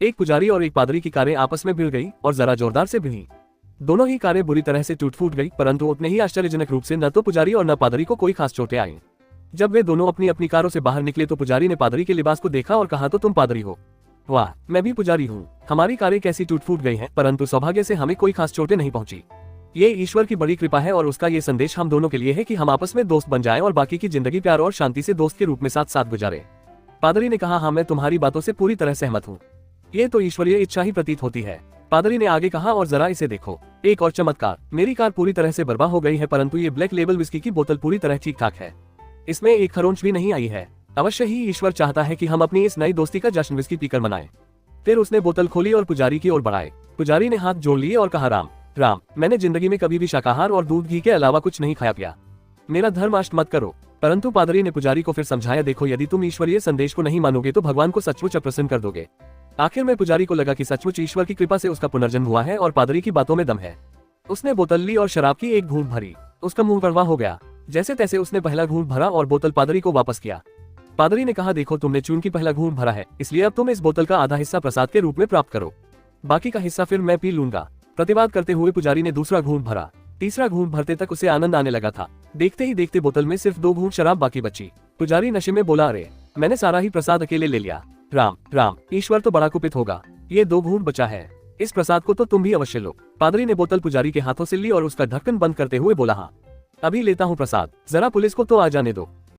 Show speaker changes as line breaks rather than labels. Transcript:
एक पुजारी और एक पादरी की कारें आपस में भिड़ गई और जरा जोरदार से भिड़ी। दोनों ही कारें बुरी तरह से टूट फूट गई, परंतु उतने ही आश्चर्यजनक रूप से न तो पुजारी और न पादरी को कोई खास चोटें आई। जब वे दोनों अपनी अपनी कारों से बाहर निकले तो पुजारी ने पादरी के लिबास को देखा और कहा, तो तुम पादरी हो? वाह, मैं भी पुजारी हूँ। हमारी कारें कैसी टूट फूट गई हैं, परंतु सौभाग्य से हमें कोई खास चोटें नहीं पहुंची। ये ईश्वर की बड़ी कृपा है और उसका ये संदेश हम दोनों के लिए है कि हम आपस में दोस्त बन जाएं और बाकी की जिंदगी प्यार और शांति से दोस्त के रूप में साथ साथ गुजारें। पादरी ने कहा, हाँ, मैं तुम्हारी बातों से पूरी तरह सहमत हूँ। ये तो ईश्वरीय इच्छा ही प्रतीत होती है। पादरी ने आगे कहा, और जरा इसे देखो, एक और चमत्कार। मेरी कार पूरी तरह से बर्बाद हो गई है, परंतु ये ब्लैक लेबल विस्की की बोतल पूरी तरह ठीक ठाक है। इसमें एक खरोंच भी नहीं आई है। अवश्य ही ईश्वर चाहता है कि हम अपनी इस नई दोस्ती का जश्न विस्की पीकर मनाएं। फिर उसने बोतल खोली और पुजारी की ओर बढ़ाए। पुजारी ने हाथ जोड़ लिए और कहा, राम राम, मैंने जिंदगी में कभी भी शाकाहार और दूध घी के अलावा कुछ नहीं खाया पिया। मेरा धर्म अष्ट मत करो। परंतु पादरी ने पुजारी को फिर समझाया, देखो, यदि तुम ईश्वरीय संदेश को नहीं मानोगे तो भगवान को सचमुच अप्रसन्न कर दोगे। आखिर में पुजारी को लगा कि सचमुच ईश्वर की कृपा से उसका पुनर्जन्म हुआ है और पादरी की बातों में दम है। उसने बोतल ली और शराब की एक घूंट भरी। उसका मुंह कड़वा हो गया। जैसे तैसे उसने पहला घूंट भरा और बोतल पादरी को वापस किया। पादरी ने कहा, देखो, तुमने चून की पहला घूंट भरा है, इसलिए अब तुम इस बोतल का आधा हिस्सा प्रसाद के रूप में प्राप्त करो। बाकी का हिस्सा फिर मैं पी लूंगा। प्रतिवाद करते हुए पुजारी ने दूसरा घूंट भरा। तीसरा घूंट भरते तक उसे आनंद आने लगा था। देखते ही देखते बोतल में सिर्फ 2 घूंट शराब बाकी बची। पुजारी नशे में बोला, अरे, मैंने सारा ही प्रसाद अकेले ले लिया। राम राम, ईश्वर तो बड़ा कुपित होगा। ये 2 घूंट बचा है, इस प्रसाद को तो तुम भी अवश्य लो। पादरी ने बोतल पुजारी के हाथों से ली और उसका ढक्कन बंद करते हुए बोला, हाँ, अभी लेता हूँ प्रसाद, जरा पुलिस को तो आ जाने दो।